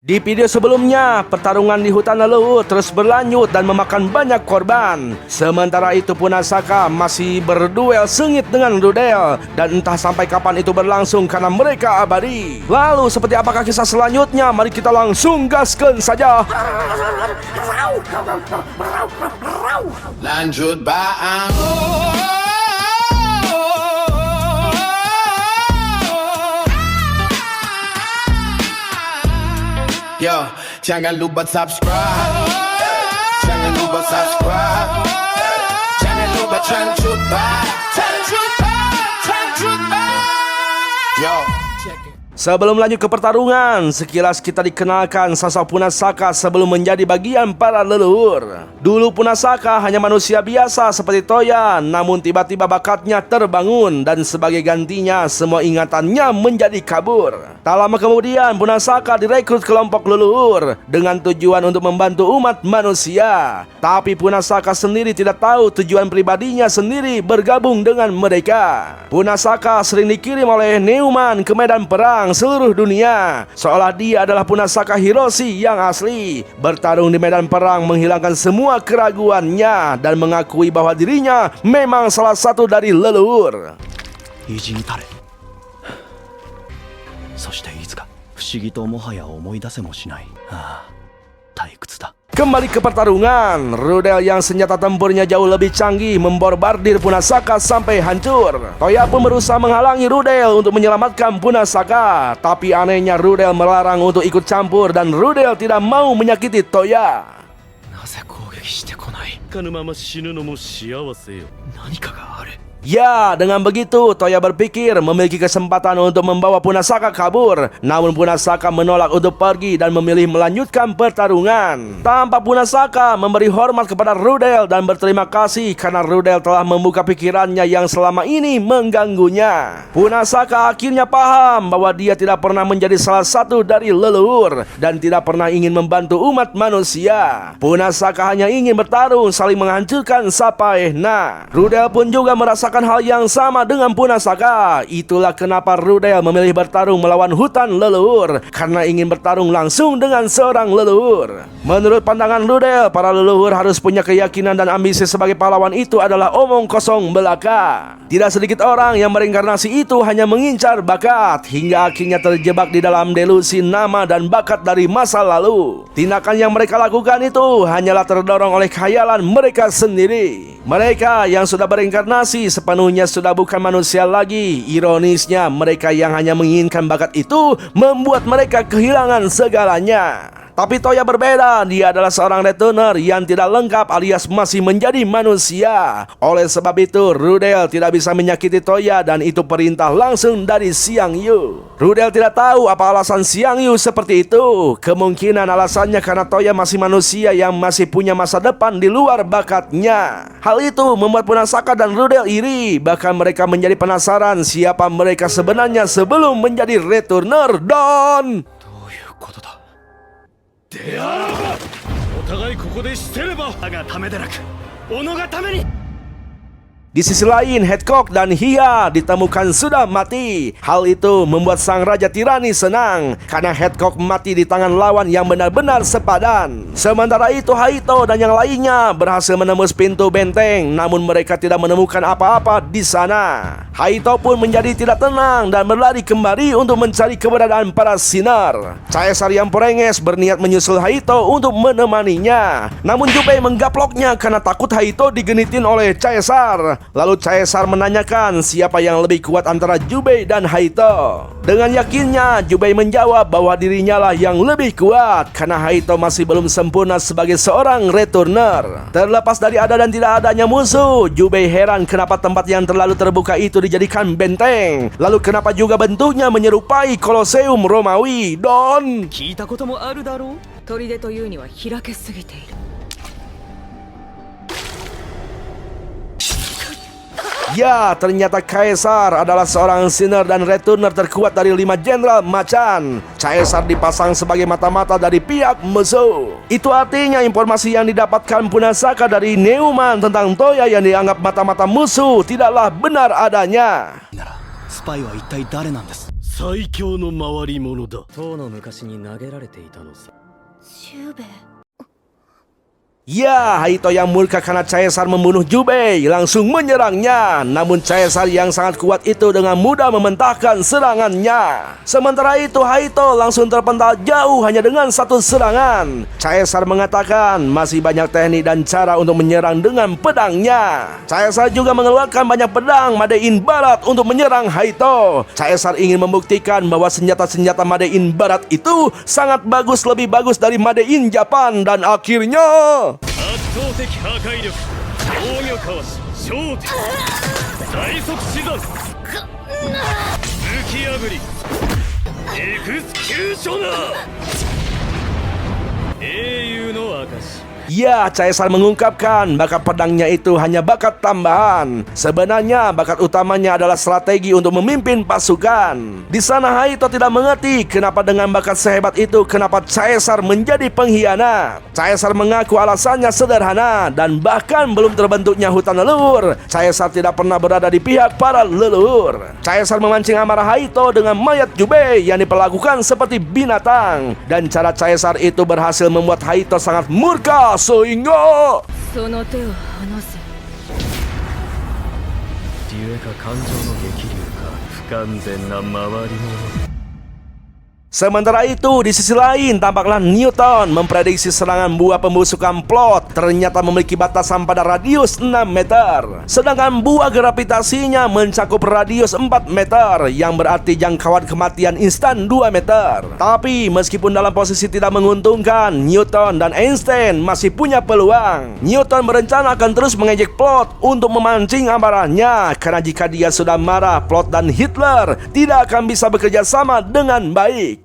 Di video sebelumnya, pertarungan di hutan leluhur terus berlanjut dan memakan banyak korban. Sementara itu Punasaka masih berduel sengit dengan Rudel, dan entah sampai kapan itu berlangsung karena mereka abadi. Lalu seperti apakah kisah selanjutnya? Mari kita langsung gaskan saja. Lanjut bang. Yo, jangan lupa subscribe. Jangan lupa subscribe. Jangan lupa lanjut bang. Yo, check it. Sebelum lanjut ke pertarungan, sekilas kita dikenalkan sosok Punasaka sebelum menjadi bagian para leluhur. Dulu Punasaka hanya manusia biasa seperti Toya, namun tiba-tiba bakatnya terbangun dan sebagai gantinya semua ingatannya menjadi kabur. Tak lama kemudian Punasaka direkrut kelompok leluhur dengan tujuan untuk membantu umat manusia. Tapi Punasaka sendiri tidak tahu tujuan pribadinya sendiri bergabung dengan mereka. Punasaka sering dikirim oleh Neumann ke medan perang seluruh dunia, seolah dia adalah Punasaka Hiroshi yang asli, bertarung di medan perang menghilangkan semua keraguannya dan mengakui bahwa dirinya memang salah satu dari leluhur. 意地に垂れそしていつか不思議ともはや思い出せもしないああ退屈だ Kembali ke pertarungan, Rudel yang senjata tempurnya jauh lebih canggih memborbardir Punasaka sampai hancur. Toya pun berusaha menghalangi Rudel untuk menyelamatkan Punasaka, tapi anehnya Rudel melarang untuk ikut campur dan Rudel tidak mau menyakiti Toya. なぜ攻撃してこないかぬまま死ぬのも幸せよ何かがある Ya, dengan begitu Toya berpikir memiliki kesempatan untuk membawa Punasaka kabur. Namun Punasaka menolak untuk pergi dan memilih melanjutkan pertarungan. Tampak Punasaka memberi hormat kepada Rudel dan berterima kasih karena Rudel telah membuka pikirannya yang selama ini mengganggunya. Punasaka akhirnya paham bahwa dia tidak pernah menjadi salah satu dari leluhur dan tidak pernah ingin membantu umat manusia. Punasaka hanya ingin bertarung saling menghancurkan Sapaehna. Rudel pun juga merasakan hal yang sama dengan Punasaka. Itulah kenapa Rudel memilih bertarung melawan hutan leluhur, karena ingin bertarung langsung dengan seorang leluhur. Menurut pandangan Rudel, para leluhur harus punya keyakinan dan ambisi sebagai pahlawan itu adalah omong kosong belaka. Tidak sedikit orang yang berinkarnasi itu hanya mengincar bakat, hingga akhirnya terjebak di dalam delusi nama dan bakat dari masa lalu. Tindakan yang mereka lakukan itu hanyalah terdorong oleh khayalan mereka sendiri. Mereka yang sudah berinkarnasi sepenuhnya sudah bukan manusia lagi. Ironisnya, mereka yang hanya menginginkan bakat itu membuat mereka kehilangan segalanya. Tapi Toya berbeda, dia adalah seorang returner yang tidak lengkap alias masih menjadi manusia. Oleh sebab itu, Rudel tidak bisa menyakiti Toya dan itu perintah langsung dari Xiang Yu. Rudel tidak tahu apa alasan Xiang Yu seperti itu. Kemungkinan alasannya karena Toya masih manusia yang masih punya masa depan di luar bakatnya. Hal itu membuat Punasaka dan Rudel iri. Bahkan mereka menjadi penasaran siapa mereka sebenarnya sebelum menjadi returner dan... どういうことだであらばお互いここでしてれば我がためでなく己がために Di sisi lain, Hancock dan Hiya ditemukan sudah mati. Hal itu membuat sang Raja Tirani senang karena Hancock mati di tangan lawan yang benar-benar sepadan. Sementara itu Haito dan yang lainnya berhasil menembus pintu benteng, namun mereka tidak menemukan apa-apa di sana. Haito pun menjadi tidak tenang dan berlari kembali untuk mencari keberadaan para sinar. Caesar yang perenges berniat menyusul Haito untuk menemaninya, namun Jubei menggaploknya karena takut Haito digenitin oleh Caesar. Lalu Caesar menanyakan siapa yang lebih kuat antara Jubei dan Haito. Dengan yakinnya Jubei menjawab bahwa dirinya lah yang lebih kuat karena Haito masih belum sempurna sebagai seorang returner. Terlepas dari ada dan tidak adanya musuh, Jubei heran kenapa tempat yang terlalu terbuka itu dijadikan benteng. Lalu kenapa juga bentuknya menyerupai Koloseum Romawi. Don 聞いたこともあるだろう砦というには開けすぎている Ya, ternyata Caesar adalah seorang sinner dan returner terkuat dari 5 jenderal macan. Caesar dipasang sebagai mata-mata dari pihak musuh. Itu artinya informasi yang didapatkan Punasaka dari Neumann tentang Toya yang dianggap mata-mata musuh tidaklah benar adanya. ならスパイは一体誰なんです そ最強の回り者だ。唐の昔に投げられていたのさ。中兵衛 Ya, Haito yang murka karena Caesar membunuh Jubei langsung menyerangnya. Namun Caesar yang sangat kuat itu dengan mudah mementahkan serangannya. Sementara itu Haito langsung terpental jauh hanya dengan satu serangan. Caesar mengatakan masih banyak teknik dan cara untuk menyerang dengan pedangnya. Caesar juga mengeluarkan banyak pedang Made-in Barat untuk menyerang Haito. Caesar ingin membuktikan bahwa senjata-senjata Made-in Barat itu sangat bagus, lebih bagus dari Made-in Japan. Dan akhirnya 圧倒的破壊力、防御かわし、小敵、最速死山、武器破り、エクスキューショナー、英雄の証。 Ya, Caesar mengungkapkan bakat pedangnya itu hanya bakat tambahan. Sebenarnya bakat utamanya adalah strategi untuk memimpin pasukan. Di sana Haito tidak mengerti kenapa dengan bakat sehebat itu kenapa Caesar menjadi pengkhianat. Caesar mengaku alasannya sederhana dan bahkan belum terbentuknya hutan leluhur, Caesar tidak pernah berada di pihak para leluhur. Caesar memancing amarah Haito dengan mayat Jubei yang diperlakukan seperti binatang. Dan cara Caesar itu berhasil membuat Haito sangat murka sehingga その手を離せ。竜か感情の激流か不完全な回り者。 Sementara itu, di sisi lain tampaklah Newton memprediksi serangan buah pembusukan Plot ternyata memiliki batasan pada radius 6 meter. Sedangkan buah gravitasinya mencakup radius 4 meter, yang berarti jangkauan kematian instan 2 meter. Tapi meskipun dalam posisi tidak menguntungkan, Newton dan Einstein masih punya peluang. Newton berencana akan terus mengejek Plot untuk memancing amarahnya, karena jika dia sudah marah, Plot dan Hitler tidak akan bisa bekerja sama dengan baik.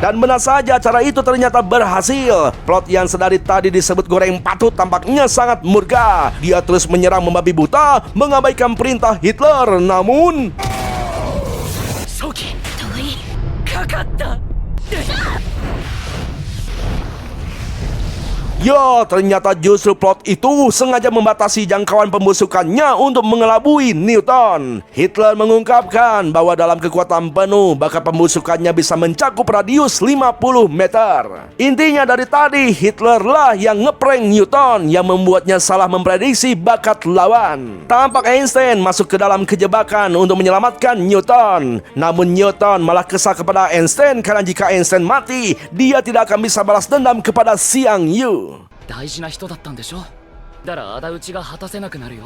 Dan benar saja cara itu ternyata berhasil. Plot yang sedari tadi disebut goreng patut tampaknya sangat murka. Dia terus menyerang membabi buta, mengabaikan perintah Hitler. Namun 遠いかかった。 ya, ternyata justru Plot itu sengaja membatasi jangkauan pembusukannya untuk mengelabui Newton. Hitler mengungkapkan bahwa dalam kekuatan penuh, bakat pembusukannya bisa mencakup radius 50 meter. Intinya dari tadi, Hitler lah yang ngeprank Newton yang membuatnya salah memprediksi bakat lawan. Tampak Einstein masuk ke dalam kejebakan untuk menyelamatkan Newton. Namun Newton malah kesal kepada Einstein karena jika Einstein mati, dia tidak akan bisa balas dendam kepada Xiang Yu. 大事な人だったんでしょ。だから仇討ちが果たせなくなるよ。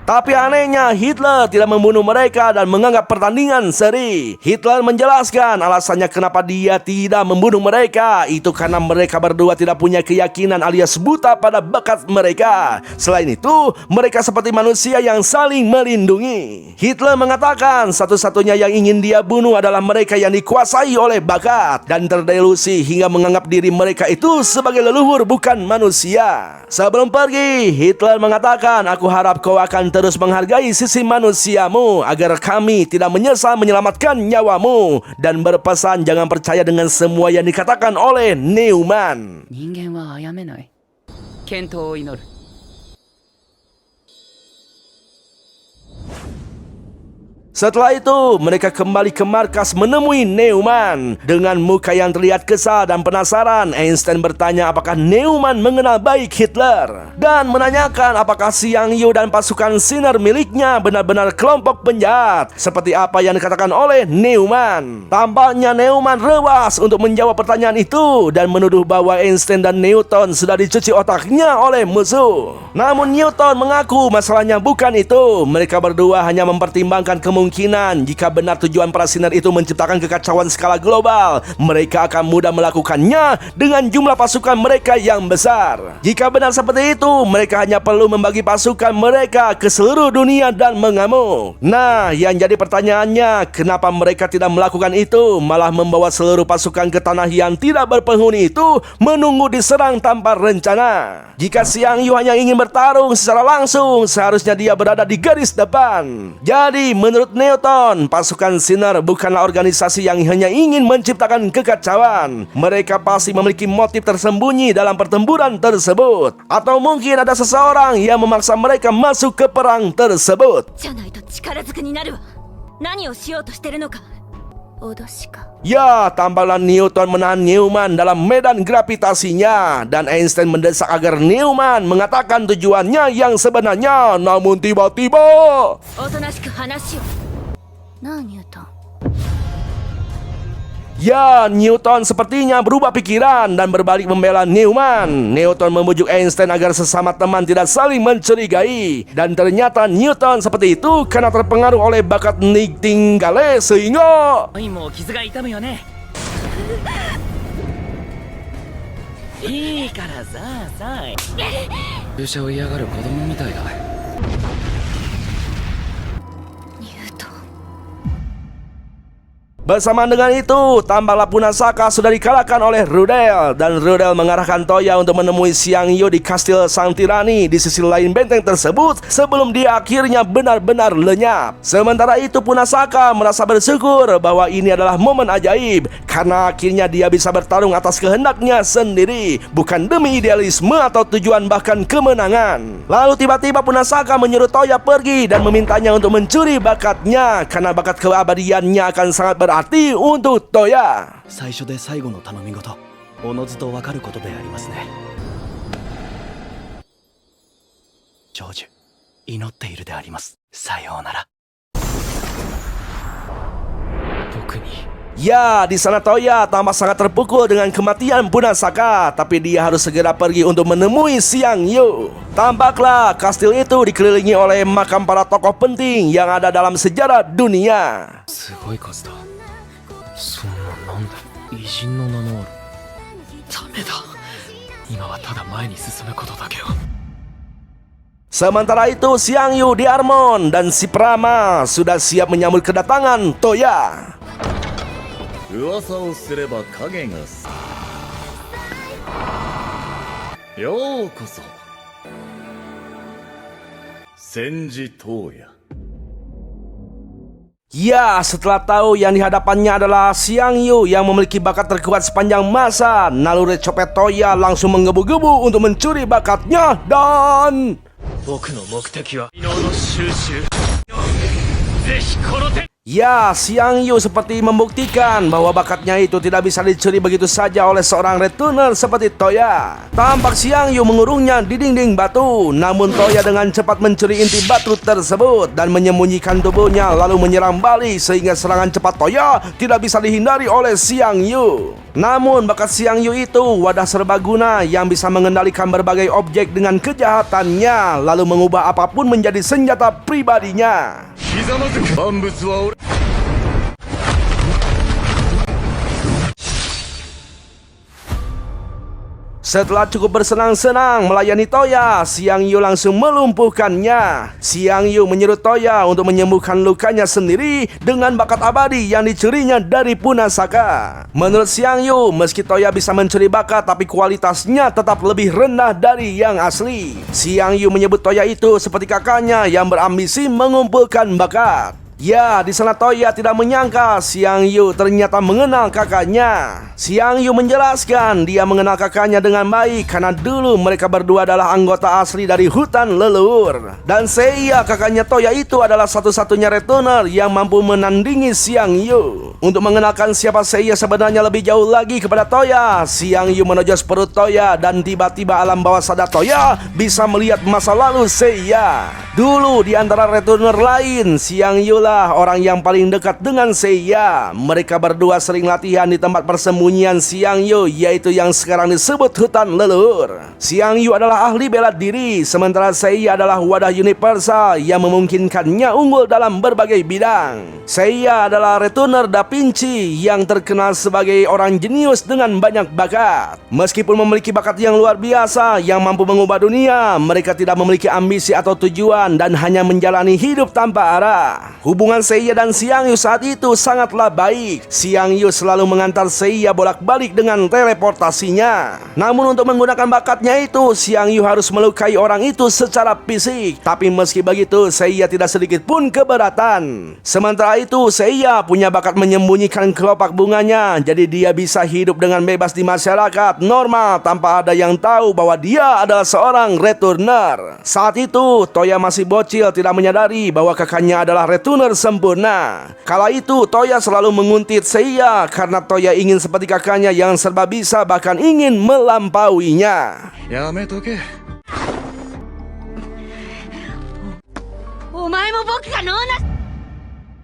Tapi anehnya Hitler tidak membunuh mereka dan menganggap pertandingan seri. Hitler menjelaskan alasannya kenapa dia tidak membunuh mereka. Itu karena mereka berdua tidak punya keyakinan alias buta pada bakat mereka. Selain itu, mereka seperti manusia yang saling melindungi. Hitler mengatakan satu-satunya yang ingin dia bunuh adalah mereka yang dikuasai oleh bakat dan terdelusi hingga menganggap diri mereka itu sebagai leluhur bukan manusia. Sebelum pergi, Hitler mengatakan, "Aku harap kau akan terus menghargai sisi manusiamu agar kami tidak menyesal menyelamatkan nyawamu," dan berpesan jangan percaya dengan semua yang dikatakan oleh Neumann. 人間は殺めない。健闘を祈る。 Setelah itu, mereka kembali ke markas menemui Neumann. Dengan muka yang terlihat kesal dan penasaran, Einstein bertanya apakah Neumann mengenal baik Hitler dan menanyakan apakah Xiang Yu dan pasukan Sinner miliknya benar-benar kelompok penjahat seperti apa yang dikatakan oleh Neumann. Tampaknya Neumann rewas untuk menjawab pertanyaan itu dan menuduh bahwa Einstein dan Newton sudah dicuci otaknya oleh musuh. Namun Newton mengaku masalahnya bukan itu. Mereka berdua hanya mempertimbangkan kemungkinan jika benar tujuan para Sinner itu menciptakan kekacauan skala global, mereka akan mudah melakukannya dengan jumlah pasukan mereka yang besar. Jika benar seperti itu, mereka hanya perlu membagi pasukan mereka ke seluruh dunia dan mengamuk. Nah, yang jadi pertanyaannya, kenapa mereka tidak melakukan itu, malah membawa seluruh pasukan ke tanah yang tidak berpenghuni itu menunggu diserang tanpa rencana? Jika Xiang Yu hanya ingin bertarung secara langsung, seharusnya dia berada di garis depan. Jadi, menurut Newton, pasukan Sinner bukanlah organisasi yang hanya ingin menciptakan kekacauan. Mereka pasti memiliki motif tersembunyi dalam pertempuran tersebut. Atau mungkin ada seseorang yang memaksa mereka masuk ke perang tersebut. じゃないと力ずくになるわ。何をしようとしてるのか。脅しか。 Ya, tampaklah Newton menahan Newman dalam medan gravitasinya. Dan Einstein mendesak agar Newman mengatakan tujuannya yang sebenarnya. Namun tiba-tiba... おとなしく話を。なあ、ニュートン。 Ya, Newton sepertinya berubah pikiran dan berbalik membela Newman. Newton membujuk Einstein agar sesama teman tidak saling mencurigai. Dan ternyata Newton seperti itu karena terpengaruh oleh bakat Nightingale sehingga... もう傷が痛むよねいいからさあ注射を嫌がる子供みたいだニュートン。 Bersamaan dengan itu, tampaklah Punasaka sudah dikalahkan oleh Rudel. Dan Rudel mengarahkan Toya untuk menemui Xiang Yu di kastil Sang Tirani di sisi lain benteng tersebut sebelum dia akhirnya benar-benar lenyap. Sementara itu Punasaka merasa bersyukur bahwa ini adalah momen ajaib karena akhirnya dia bisa bertarung atas kehendaknya sendiri, bukan demi idealisme atau tujuan bahkan kemenangan. Lalu tiba-tiba Punasaka menyuruh Toya pergi dan memintanya untuk mencuri bakatnya karena bakat keabadiannya akan sangat berarti untuk Toya. 最初で最後の頼み事、おのずと分かることでありますね。成就、祈っているであります。さようなら。僕に Ya, di sana Toya tampak sangat terpukul dengan kematian Punasaka, tapi dia harus segera pergi untuk menemui Xiang Yu. Tampaklah kastil itu dikelilingi oleh makam para tokoh penting yang ada dalam sejarah dunia. すごい数だそんななんだ偉人の名のあるダメだ今はただ前に進むことだけを Sementara itu Xiang Yu di Armon dan si Prama sudah siap menyambut kedatangan Toya. 噂をすれば影がようこそ千事東也 Ya, setelah tahu yang di hadapannya adalah Xiang Yu yang memiliki bakat terkuat sepanjang masa, naluri copet Toya langsung menggebu-gebu untuk mencuri bakatnya dan... 僕の目的は異能の収集ぜひこの手 Ya, Xiang Yu seperti membuktikan bahwa bakatnya itu tidak bisa dicuri begitu saja oleh seorang retuner seperti Toya. Tampak Xiang Yu mengurungnya di dinding batu, namun Toya dengan cepat mencuri inti batu tersebut dan menyembunyikan tubuhnya lalu menyerang balik sehingga serangan cepat Toya tidak bisa dihindari oleh Xiang Yu. Namun bakat Xiang Yu itu wadah serbaguna yang bisa mengendalikan berbagai objek dengan kejahatannya lalu mengubah apapun menjadi senjata pribadinya. ひざまずく万物は俺 Setelah cukup bersenang-senang melayani Toya, Xiang Yu langsung melumpuhkannya. Xiang Yu menyuruh Toya untuk menyembuhkan lukanya sendiri dengan bakat abadi yang dicurinya dari Punasaka. Menurut Xiang Yu, meski Toya bisa mencuri bakat, tapi kualitasnya tetap lebih rendah dari yang asli. Xiang Yu menyebut Toya itu seperti kakaknya yang berambisi mengumpulkan bakat. Ya, di sana Toya tidak menyangka Xiang Yu ternyata mengenal kakaknya. Xiang Yu menjelaskan dia mengenal kakaknya dengan baik karena dulu mereka berdua adalah anggota asli dari hutan leluhur. Dan Seiya, kakaknya Toya itu adalah satu-satunya retuner yang mampu menandingi Xiang Yu. Untuk mengenalkan siapa Seiya sebenarnya lebih jauh lagi kepada Toya, Xiang Yu menojos perut Toya dan tiba-tiba alam bawah sadar Toya bisa melihat masa lalu Seiya. Dulu di antara retuner lain, Xiang Yu orang yang paling dekat dengan Seiya. Mereka berdua sering latihan di tempat persembunyian Xiang Yu, yaitu yang sekarang disebut hutan leluhur. Xiang Yu adalah ahli bela diri, sementara Seiya adalah wadah universal yang memungkinkannya unggul dalam berbagai bidang. Seiya adalah retuner dapat Pinci yang terkenal sebagai orang jenius dengan banyak bakat. Meskipun memiliki bakat yang luar biasa yang mampu mengubah dunia, mereka tidak memiliki ambisi atau tujuan dan hanya menjalani hidup tanpa arah. Hubungan Seiya dan Xiang Yu saat itu sangatlah baik. Xiang Yu selalu mengantar Seiya bolak-balik dengan teleportasinya. Namun untuk menggunakan bakatnya itu, Xiang Yu harus melukai orang itu secara fisik. Tapi meski begitu, Seiya tidak sedikit pun keberatan. Sementara itu, Seiya punya bakat menyembunyikan kelopak bunganya, jadi dia bisa hidup dengan bebas di masyarakat normal tanpa ada yang tahu bahwa dia adalah seorang returner. Saat itu, Toya masih bocil, tidak menyadari bahwa kakaknya adalah returner sempurna. Kala itu, Toya selalu menguntit Seiya karena Toya ingin seperti kakaknya yang serba bisa, bahkan ingin melampauinya. やめとけ。お前も僕がノーナ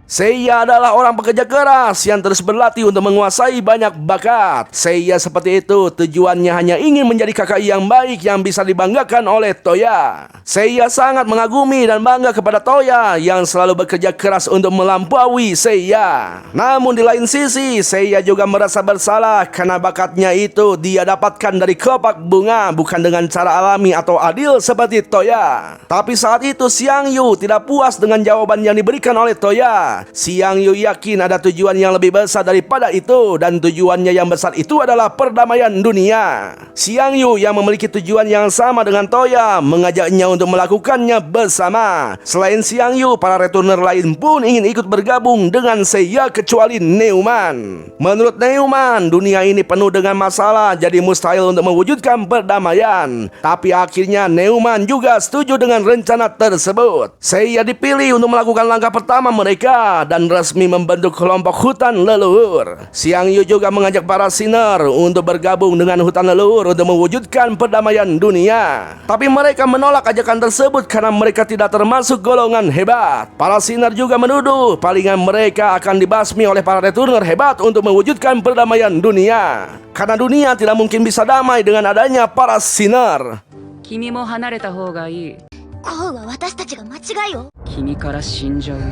Seiya adalah orang pekerja keras yang terus berlatih untuk menguasai banyak bakat. Seiya seperti itu, tujuannya hanya ingin menjadi kakak yang baik yang bisa dibanggakan oleh Toya. Seiya sangat mengagumi dan bangga kepada Toya yang selalu bekerja keras untuk melampaui Seiya. Namun di lain sisi, Seiya juga merasa bersalah karena bakatnya itu dia dapatkan dari kelopak bunga, bukan dengan cara alami atau adil seperti Toya. Tapi saat itu Xiang Yu tidak puas dengan jawaban yang diberikan oleh Toya. Xiang Yu yakin ada tujuan yang lebih besar daripada itu, dan tujuannya yang besar itu adalah perdamaian dunia. Xiang Yu yang memiliki tujuan yang sama dengan Toya mengajaknya untuk melakukannya bersama. Selain Xiang Yu, para returner lain pun ingin ikut bergabung dengan Seiya kecuali Neumann. Menurut Neumann, dunia ini penuh dengan masalah, jadi mustahil untuk mewujudkan perdamaian. Tapi akhirnya Neumann juga setuju dengan rencana tersebut. Seiya dipilih untuk melakukan langkah pertama mereka dan resmi membentuk kelompok hutan leluhur. Xiang Yu juga mengajak para Sinner untuk bergabung dengan hutan leluhur untuk mewujudkan perdamaian dunia. Tapi mereka menolak ajakan tersebut karena mereka tidak termasuk golongan hebat. Para Sinner juga menuduh palingan mereka akan dibasmi oleh para returner hebat untuk mewujudkan perdamaian dunia. Karena dunia tidak mungkin bisa damai dengan adanya para Sinner. 君も離れた方がいい。こうは私たちが間違いを君から死んじゃうよ。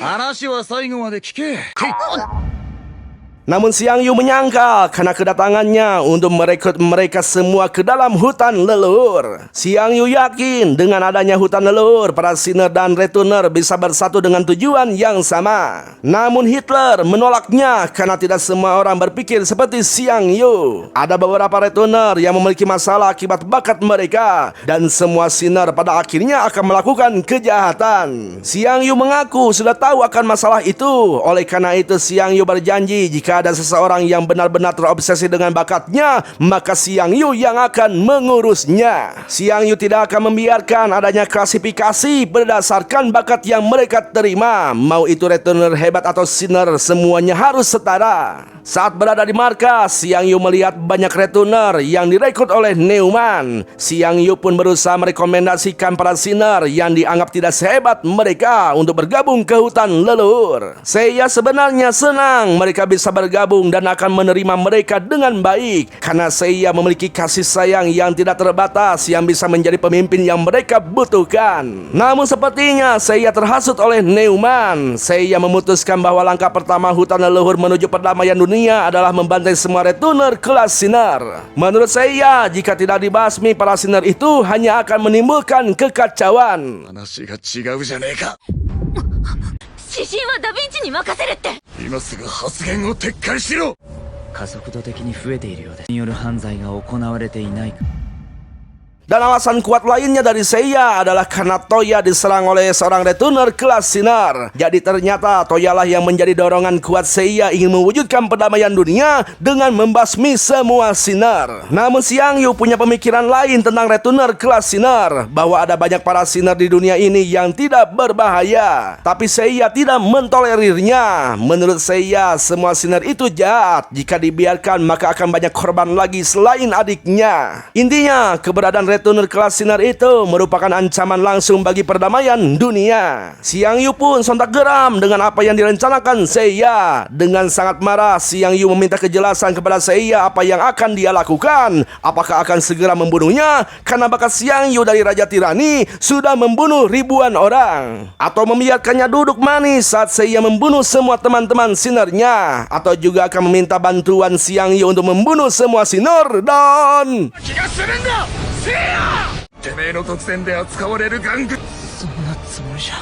話は最後まで聞け。 Namun Xiang Yu menyangkal karena kedatangannya untuk merekrut mereka semua ke dalam hutan leluhur. Xiang Yu yakin dengan adanya hutan leluhur, para Sinner dan returner bisa bersatu dengan tujuan yang sama. Namun Hitler menolaknya karena tidak semua orang berpikir seperti Xiang Yu. Ada beberapa returner yang memiliki masalah akibat bakat mereka, dan semua Sinner pada akhirnya akan melakukan kejahatan. Xiang Yu mengaku sudah tahu akan masalah itu. Oleh karena itu Xiang Yu berjanji jika ada seseorang yang benar-benar terobsesi dengan bakatnya, maka Xiang Yu yang akan mengurusnya. Xiang Yu tidak akan membiarkan adanya klasifikasi berdasarkan bakat yang mereka terima. Mau itu returner hebat atau Sinner, semuanya harus setara. Saat berada di markas, Xiang Yu melihat banyak returner yang direkrut oleh Neumann. Xiang Yu pun berusaha merekomendasikan para Sinner yang dianggap tidak sehebat mereka untuk bergabung ke hutan leluhur. Seiya sebenarnya senang mereka bisa bergabung dan akan menerima mereka dengan baik karena Seiya memiliki kasih sayang yang tidak terbatas yang bisa menjadi pemimpin yang mereka butuhkan. Namun sepertinya Seiya terhasut oleh Neumann. Seiya memutuskan bahwa langkah pertama hutan leluhur menuju perdamaian dunia adalah membantai semua returner kelas Sinner. Menurut Seiya, jika tidak dibasmi, para Sinner itu hanya akan menimbulkan kekacauan. 話が違うじゃねえか。指針はダヴィンチに任せるって。今すぐ発言を撤回しろ。加速度的に増えているようです。による犯罪が行われていないか。 Dan alasan kuat lainnya dari Seiya adalah karena Toya diserang oleh seorang returner kelas Sinner. Jadi ternyata Toyalah yang menjadi dorongan kuat Seiya ingin mewujudkan perdamaian dunia dengan membasmi semua Sinner. Namun Xiang Yu punya pemikiran lain tentang returner kelas Sinner, bahwa ada banyak para Sinner di dunia ini yang tidak berbahaya. Tapi Seiya tidak mentolerirnya. Menurut Seiya, semua Sinner itu jahat. Jika dibiarkan maka akan banyak korban lagi selain adiknya. Intinya, keberadaan returner Retuner kelas Sinner itu merupakan ancaman langsung bagi perdamaian dunia. Xiang Yu pun sontak geram dengan apa yang direncanakan Seiya. Dengan sangat marah, Xiang Yu meminta kejelasan kepada Seiya apa yang akan dia lakukan. Apakah akan segera membunuhnya karena bakat Xiang Yu dari Raja Tirani sudah membunuh ribuan orang, atau membiarkannya duduk manis saat Seiya membunuh semua teman-teman Sinnernya, atau juga akan meminta bantuan Xiang Yu untuk membunuh semua Sinner dan 気がするんだせいやてめえの突然で扱われる玩具そんなつもりじゃ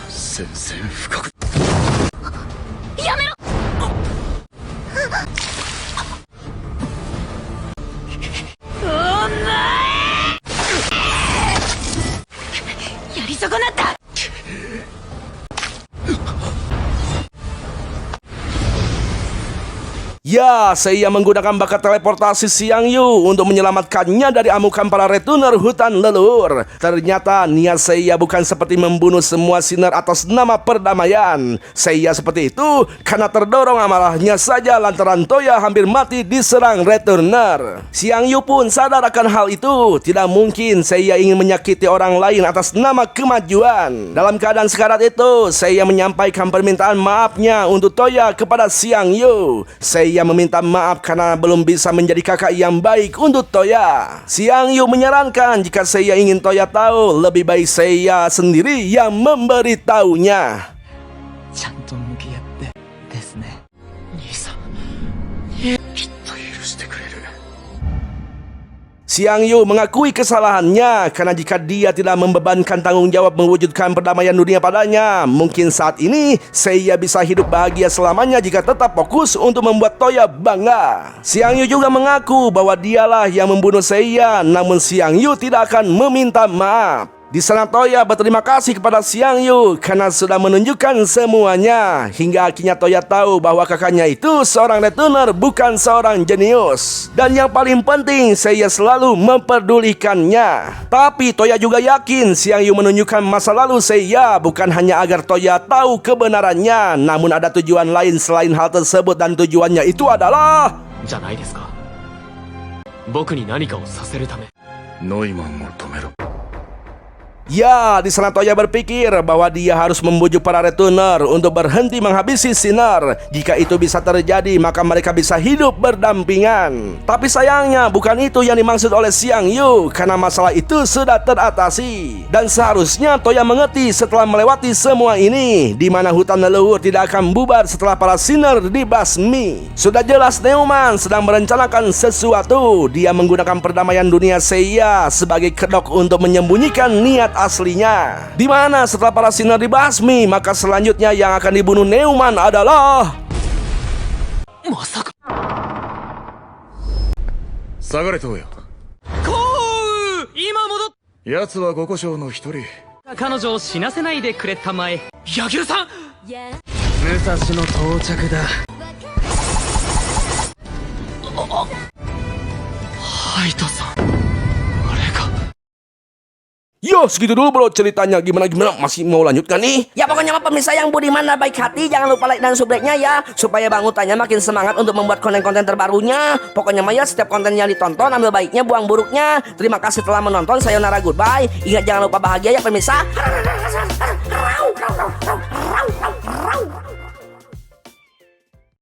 宣戦布告やめろやり損なった Ya, Seiya menggunakan bakat teleportasi Xiang Yu untuk menyelamatkannya dari amukan para Retuner hutan leluhur. Ternyata niat Seiya bukan seperti membunuh semua Sinner atas nama perdamaian. Seiya seperti itu karena terdorong amarahnya saja lantaran Toya hampir mati diserang Returner. Xiang Yu pun sadar akan hal itu. Tidak mungkin Seiya ingin menyakiti orang lain atas nama kemajuan. Dalam keadaan sekarat itu, Seiya menyampaikan permintaan maafnya untuk Toya kepada Xiang Yu. Seiya meminta maaf karena belum bisa menjadi kakak yang baik untuk Toya. Xiang Yu menyarankan jika Seiya ingin Toya tahu, lebih baik Seiya sendiri yang memberitahunya. ちゃんと向き合ってですね。兄さんきっと許してくれる Xiang Yu mengakui kesalahannya karena jika dia tidak membebankan tanggung jawab mewujudkan perdamaian dunia padanya, mungkin saat ini Seiya bisa hidup bahagia selamanya jika tetap fokus untuk membuat Toya bangga. Xiang Yu juga mengaku bahwa dialah yang membunuh Seiya, namun Xiang Yu tidak akan meminta maaf. Di sana Toya berterima kasih kepada Xiang Yu karena sudah menunjukkan semuanya. Hingga akhirnya Toya tahu bahwa kakaknya itu seorang Retuner, bukan seorang jenius. Dan yang paling penting, Seiya selalu memperdulikannya. Tapi Toya juga yakin Xiang Yu menunjukkan masa lalu Seiya bukan hanya agar Toya tahu kebenarannya, namun ada tujuan lain selain hal tersebut, dan tujuannya itu adalah じゃないですか。僕に何かをさせるため。ノイマンを止めろ Ya, di sana Toya berpikir bahwa dia harus membujuk para Retuner untuk berhenti menghabisi Sinner. Jika itu bisa terjadi, maka mereka bisa hidup berdampingan. Tapi sayangnya bukan itu yang dimaksud oleh Xiang Yu, karena masalah itu sudah teratasi. Dan seharusnya Toya mengerti setelah melewati semua ini, di mana hutan leluhur tidak akan bubar setelah para Sinner dibasmi. Sudah jelas Neumann sedang merencanakan sesuatu. Dia menggunakan perdamaian dunia Seiya sebagai kedok untuk menyembunyikan niat aslinya. Di mana setelah para Sinner dibasmi, maka selanjutnya yang akan dibunuh Neumann adalah まさか。下がれ東也こう今戻っ奴は五個将の一人た彼女を死なせないでくれたまえ。柳生さんや武蔵の到着だ。ハイトさんあれか。 Yo, segitu dulu bro ceritanya. Gimana masih mau lanjutkan nih? Ya pokoknya mah pemirsa yang budiman dan baik hati, jangan lupa like dan subscribe-nya ya, supaya Bang Utanya makin semangat untuk membuat konten-konten terbarunya. Pokoknya mah ya, setiap konten yang ditonton ambil baiknya, buang buruknya. Terima kasih telah menonton. Sayonara, goodbye. Ingat jangan lupa bahagia ya pemirsa.